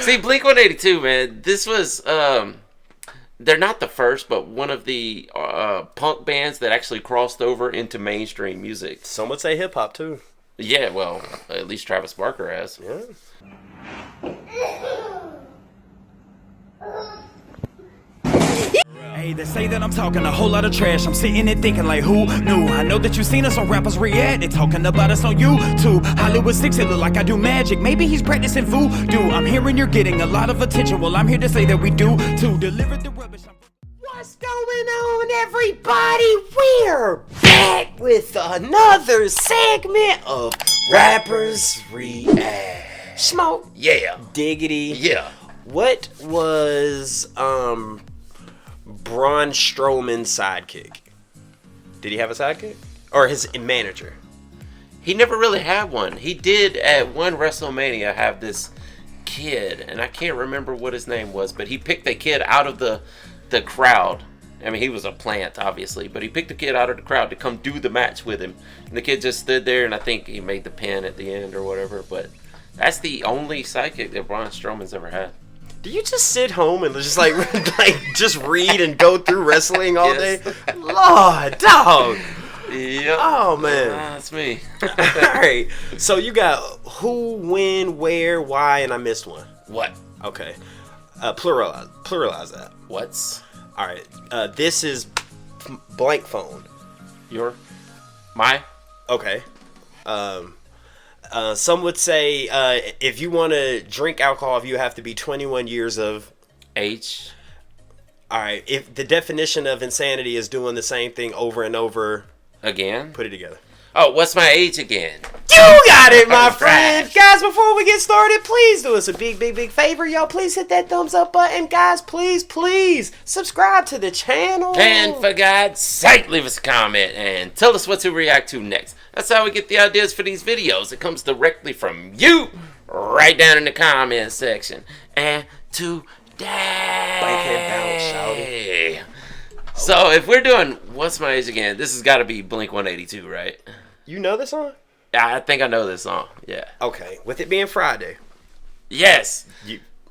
See, Blink-182, man, this was, they're not the first, but one of the punk bands that actually crossed over into mainstream music. Some would say hip-hop, too. Yeah, well, at least Travis Barker has. Yeah. Hey, they say that I'm talking a whole lot of trash. I'm sitting and thinking like, who knew? I know that you seen us on rappers react. They talking about us on YouTube. Hollywood 6, it look like I do magic. Maybe he's practicing voodoo. I'm hearing you're getting a lot of attention. Well, I'm here to say that we do to deliver the rubbish. What's going on, everybody? We're back with another segment of Rappers React. Smoke. Yeah. Diggity. Yeah. What was Braun Strowman's sidekick? Did he have a sidekick? Or his manager? He never really had one. He did at one WrestleMania have this kid, and I can't remember what his name was, but he picked a kid out of the crowd. I mean, he was a plant, obviously, but he picked a kid out of the crowd to come do the match with him. And the kid just stood there, and I think he made the pin at the end or whatever, but that's the only sidekick that Braun Strowman's ever had. Do you just sit home and just like just read and go through wrestling all day? Lord, dog. Yep. Oh man, that's me. All right. So you got who, when, where, why, and I missed one. What? Okay. Pluralize that. What's? All right. This is blank phone. My? Okay. Some would say if you want to drink alcohol, you have to be 21 years of age. All right. If the definition of insanity is doing the same thing over and over again, put it together. Oh, what's my age again? You got it, my friend. Guys, before we get started, please do us a big favor. Y'all, please hit that thumbs up button. Guys, please subscribe to the channel. And for God's sake, leave us a comment and tell us what to react to next. That's how we get the ideas for these videos. It comes directly from you, right down in the comment section. And today, so if we're doing What's My Age Again, this has got to be Blink-182, right? You know this song? I think I know this song, yeah. Okay, with it being Friday. Yes.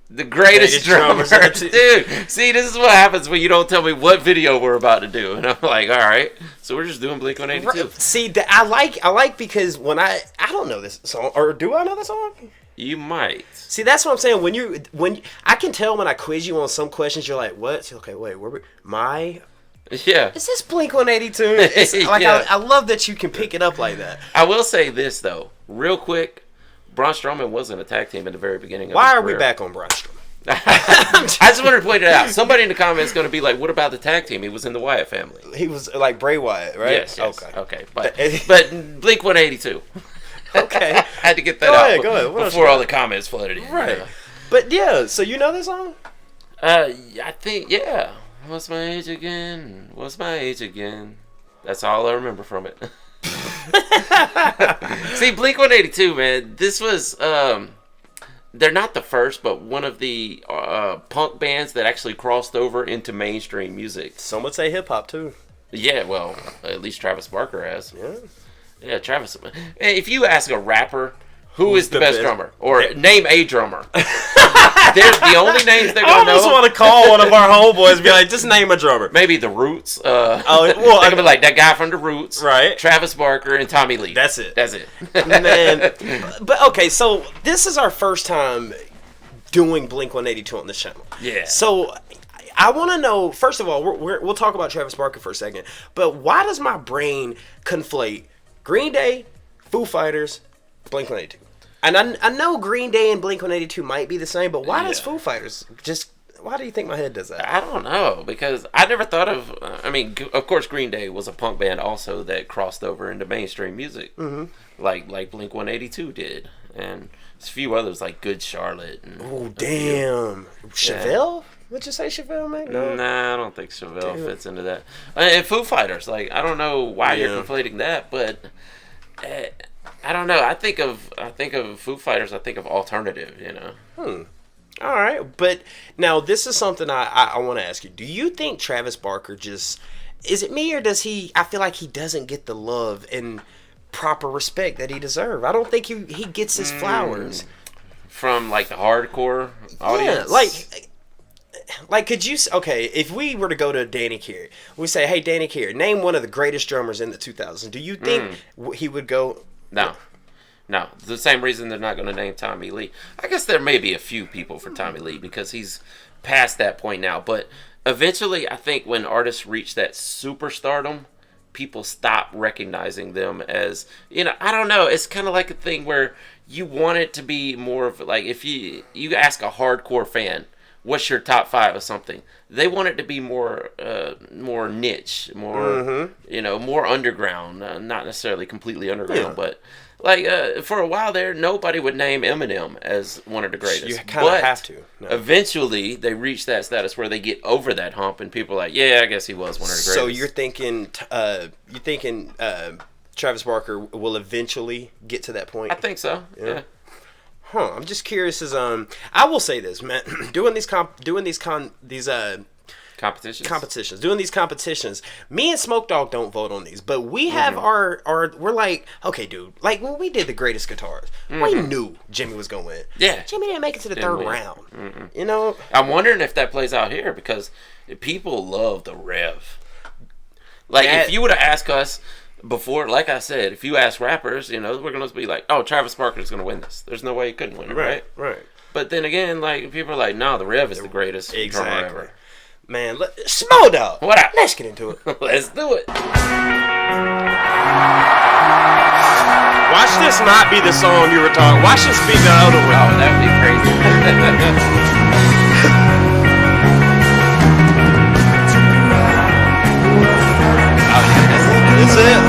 The greatest drummer. Dude, see, this is what happens when you don't tell me what video we're about to do. And I'm like, all right, so we're just doing Blink-182. See, I like because when I don't know this song, or do I know the song? You might. See, that's what I'm saying. When I can tell when I quiz you on some questions, you're like, what? So, okay, wait, yeah. Is this Blink-182? It's like yeah. I love that you can pick it up like that. I will say this though, real quick. Braun Strowman wasn't a tag team in the very beginning of Why his are career. we back on Braun Strowman? I just wanted to point it out. Somebody in the comments is going to be like, what about the tag team? He was in the Wyatt family. He was like Bray Wyatt, right? Yes. Okay. But Blink-182. Okay. I had to get that out go ahead. Before all the comments flooded in. Right. You know? But yeah, so you know this song? I think, yeah. What's my age again? What's my age again? That's all I remember from it. See, Blink-182, man, this was, they're not the first, but one of the punk bands that actually crossed over into mainstream music. Some would say hip-hop, too. Yeah, well, at least Travis Barker has. Yeah. Yeah, Travis. If you ask a rapper, who is the best drummer? Or name a drummer. They're the only names they're going to know. I almost want to call one of our homeboys and be like, just name a drumber. Maybe the Roots. Well, they're going to be like that guy from the Roots. Right. Travis Barker and Tommy Lee. That's it. Man. But okay, so this is our first time doing Blink-182 on this channel. Yeah. So I want to know, first of all, we'll talk about Travis Barker for a second, but why does my brain conflate Green Day, Foo Fighters, Blink-182? And I know Green Day and Blink-182 might be the same, but why does Foo Fighters why do you think my head does that? I don't know, because I never thought of, I mean, of course Green Day was a punk band also that crossed over into mainstream music, like Blink-182 did, and there's a few others like Good Charlotte. Oh, damn. Chevelle? Would you say Chevelle, man? No. Nah, I don't think Chevelle fits into that. And Foo Fighters, like, I don't know why you're conflating that, but I don't know. I think of Foo Fighters. I think of alternative. You know. All right, but now this is something I want to ask you. Do you think Travis Barker is it me, or does he? I feel like he doesn't get the love and proper respect that he deserves. I don't think he gets his flowers. from like the hardcore audience. Yeah, like, could you? Okay, if we were to go to Danny Carey, we say, "Hey, Danny Carey, name one of the greatest drummers in the 2000s." Do you think he would go? No. The same reason they're not going to name Tommy Lee. I guess there may be a few people for Tommy Lee because he's past that point now. But eventually, I think when artists reach that superstardom, people stop recognizing them as, I don't know. It's kind of like a thing where you want it to be more of like, if you ask a hardcore fan, what's your top 5 of something? They want it to be more niche, more more underground. Not necessarily completely underground, but like for a while there, nobody would name Eminem as one of the greatest. You kind of have to. No. Eventually, they reach that status where they get over that hump, and people are like, "Yeah, I guess he was one of the greatest." So you're thinking, Travis Barker will eventually get to that point? I think so. Yeah. Huh. I'm just curious. I will say this, man. Doing these competitions. Me and Smoke Dog don't vote on these, but we have our. We're like, okay, dude. Like when we did the greatest guitars, we knew Jimmy was gonna win. Yeah. Jimmy didn't make it to the third round. I'm wondering if that plays out here because people love the rev. Like if you would have asked us before, like I said, if you ask rappers, we're going to be like, oh, Travis Barker is going to win this. There's no way he couldn't win it, right? Right. But then again, like, people are like, no, the Rev is the greatest drummer ever. Man, Small Dog. What up? Let's get into it. Let's do it. Watch this not be the song you were talking. Watch this be the other one. Oh, that would be crazy. That's it. Yeah.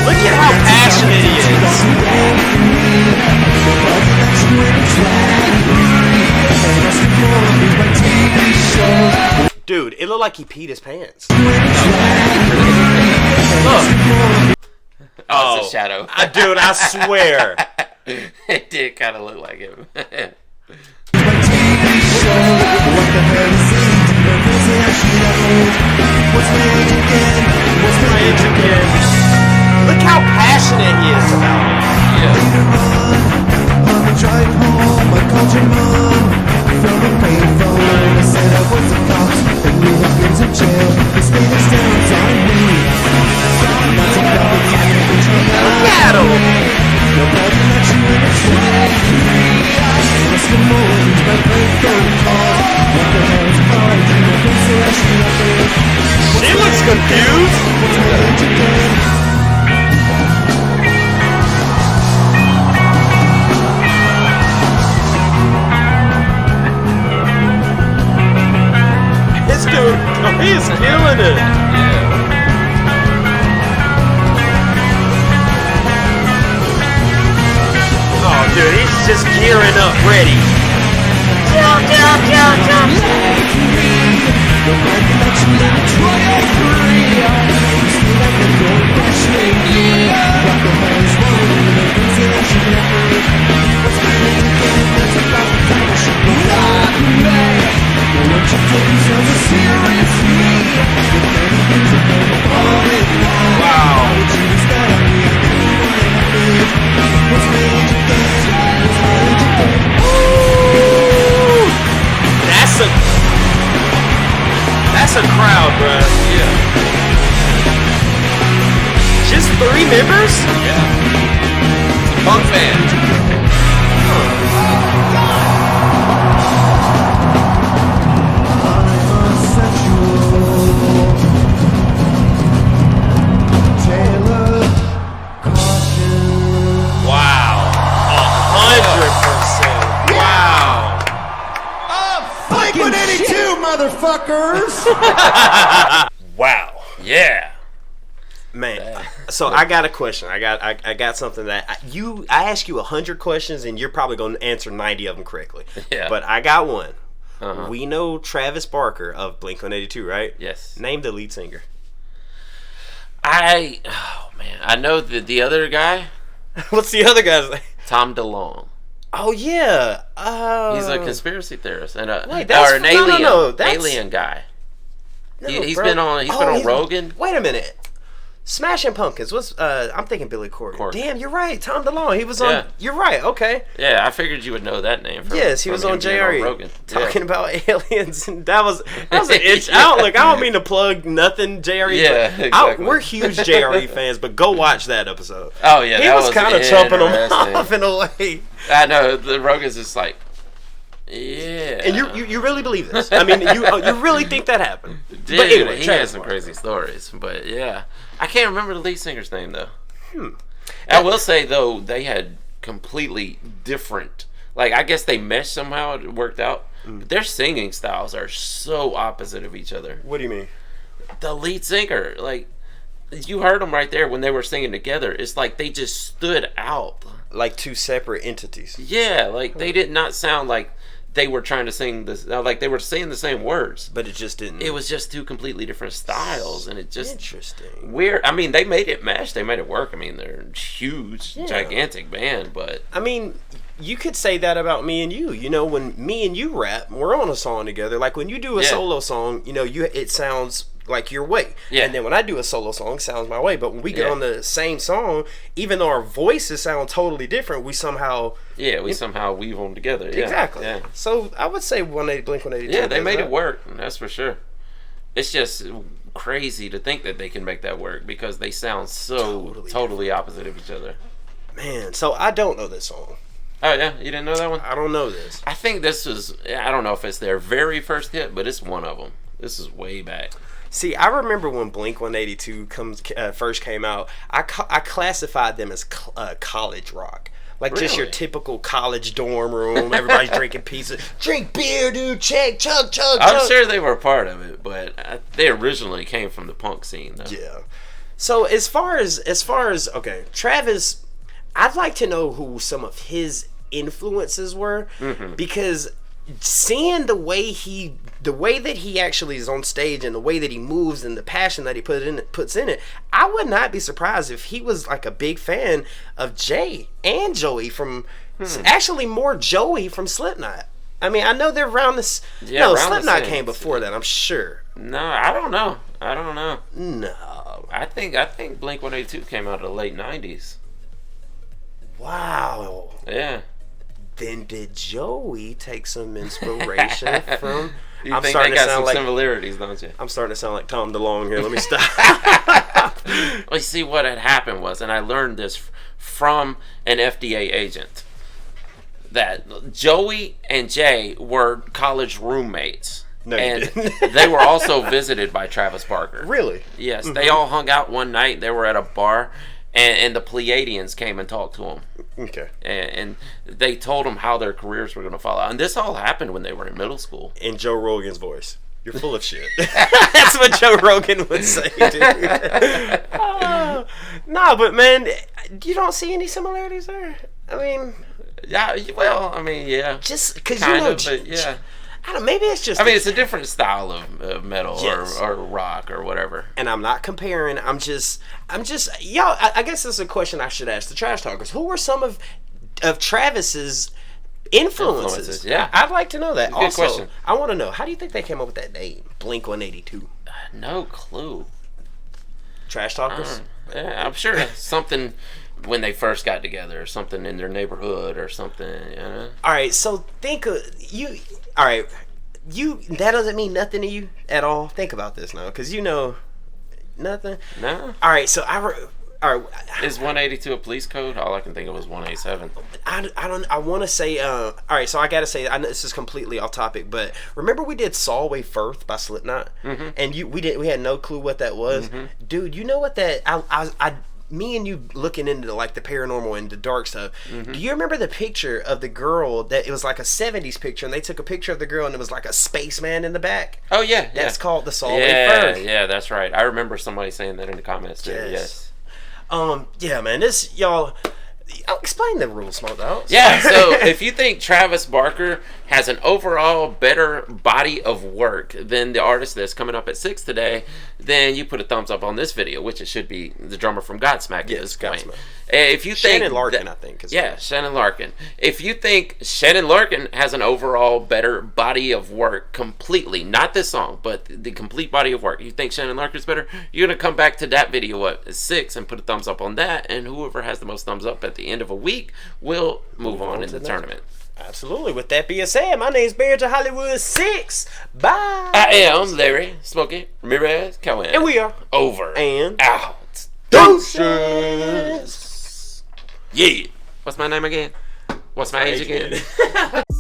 Look at how passionate he is. Dude, it looked like he peed his pants. Look. Oh, it's a shadow. Dude, I swear. It did kind of look like him. Look how passionate he is about it. Yeah. Look at him. She looks confused. This dude, he's killing it. Oh, dude, he's just gearing up, ready. That's a crowd, bruh. Yeah. Just 3 members? Yeah. Punk band. Wow. 100%. Wow. Blink-182, motherfuckers! Wow. Yeah. Man, so I got a question. I got something that I ask you 100 questions and you're probably going to answer 90 of them correctly. Yeah. But I got one. Uh-huh. We know Travis Barker of Blink-182, right? Yes. Name the lead singer. I know the other guy, What's the other guy's name? Tom DeLonge. Oh yeah. He's a conspiracy theorist and Wait, that's, or an alien, no, that's, alien guy. no, He's bro. been on Oh, Rogan. Wait a minute. Smashing Pumpkins. What's I'm thinking Billy Corgan. Corgan. Damn, you're right. Tom DeLonge. He was on. Yeah. You're right. Okay. Yeah, I figured you would know that name. Yes, he was on JRE Rogan. talking about aliens, and that was an itch. I don't mean to plug nothing JRE. Yeah, but exactly. we're huge JRE fans, but go watch that episode. Oh yeah, He that was kind of chopping them interesting. off in a way. I know the Rogan's just like, yeah. And you really believe this? I mean, you really think that happened? Dude, But anyway, he Travis has some Barker. crazy stories, but yeah, I can't remember the lead singer's name though. I will say though, they had completely different. Like, I guess they meshed somehow. It worked out. But their singing styles are so opposite of each other. What do you mean? The lead singer, like, you heard them right there when they were singing together. It's like they just stood out. Like two separate entities. Yeah, like they did not sound like they were trying to sing this. Like they were saying the same words. But it just didn't. It was just two completely different styles, and it just interesting. weird. I mean, they made it mesh. They made it work. I mean, they're a huge, gigantic band, but I mean, you could say that about me and you. You know, when me and you rap, we're on a song together. Like when you do a solo song, you know, it sounds like your way. Yeah. And then when I do a solo song, it sounds my way. But when we get Yeah. on the same song, even though our voices sound totally different, we somehow we somehow weave them together. Yeah. exactly. Yeah. So I would say Blink 182. Yeah, they does made that. it work. That's for sure. It's just crazy to think that they can make that work because they sound so totally opposite of each other. Man, so I don't know this song. Oh yeah, you didn't know that one? I don't know this. I think this was. I don't know if it's their very first hit, but it's one of them. This is way back. See, I remember when Blink 182 first came out. I classified them as college rock. Like just your Really? typical college dorm room. Everybody's drinking pizza. Drink beer, dude. Chug, chug, chug. I'm sure they were a part of it, but they originally came from the punk scene, though. Yeah. So as far as okay, Travis, I'd like to know who some of his influences were because seeing the way that he actually is on stage and the way that he moves and the passion that he puts in it, I would not be surprised if he was like a big fan of Jay and Joey from actually more Joey from Slipknot. I mean, I know they're around this. Yeah, no, around the Slipknot same. came before that. I'm sure. No, I don't know. No. I think Blink-182 came out in the late '90s. Wow. Yeah. Then did Joey take some inspiration from? You I'm think starting they to got sound some like similarities, don't you? I'm starting to sound like Tom DeLonge here. Let me stop. Well, you see, what had happened was, and I learned this from an FDA agent, that Joey and Jay were college roommates. No, you and didn't. they were also visited by Travis Barker. Really? Yes, they all hung out one night. They were at a bar, and the Pleiadians came and talked to them. Okay. And they told them how their careers were going to follow. And this all happened when they were in middle school. In Joe Rogan's voice. You're full of shit. That's what Joe Rogan would say, dude. Nah, but man, you don't see any similarities there? I mean, Yeah, well, I mean, yeah. just because Kind you know, of, but yeah. I don't. Maybe it's just. I mean, it's a different style of metal Yes. or rock or whatever. And I'm not comparing. I'm just. Y'all. I guess this is a question I should ask the trash talkers. Who were some of Travis's influences? Yeah. I'd like to know that. Good Also, question. I want to know, how do you think they came up with that name, Blink 182? No clue. Trash talkers. Yeah, I'm sure it's something when they first got together, or something in their neighborhood, or something. You know? All right. So think of you. All right. That doesn't mean nothing to you at all. Think about this now, because you know nothing. No. All right. So all right. Is 182 a police code? All I can think of was 187. I want to say, all right, so I got to say, I know this is completely off topic, but remember we did Solway Firth by Slipknot? And we had no clue what that was? Dude, you know what that, me and you looking into like the paranormal and the dark stuff, do you remember the picture of the girl that, it was like a 70s picture, and they took a picture of the girl and it was like a spaceman in the back? Oh, yeah. That's called the Solway Firth. Yeah, that's right. I remember somebody saying that in the comments too. Yes. Yeah, man, this, y'all, explain the rules, Smoke Dogs. Yeah, so if you think Travis Barker has an overall better body of work than the artist that's coming up at 6 today, then you put a thumbs up on this video, which it should be the drummer from Godsmack at this point. If you think Shannon Larkin, I think. Shannon Larkin. If you think Shannon Larkin has an overall better body of work completely, not this song, but the complete body of work, you think Shannon Larkin's better, you're going to come back to that video at 6 and put a thumbs up on that, and whoever has the most thumbs up at the end of a week will move on in the tournament. Absolutely. With that being said, my name's Barry to Hollywood 6. Bye. I am Larry Smokey Ramirez Cohen. And we are over and out. Deuces. Yeah. What's my name again? What's my age again?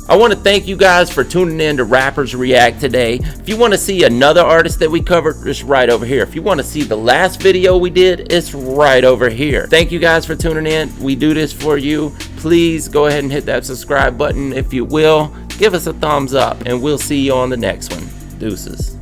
I want to thank you guys for tuning in to Rappers React today. If you want to see another artist that we covered, it's right over here. If you want to see the last video we did, it's right over here. Thank you guys for tuning in. We do this for you. Please go ahead and hit that subscribe button if you will. Give us a thumbs up, and we'll see you on the next one. Deuces.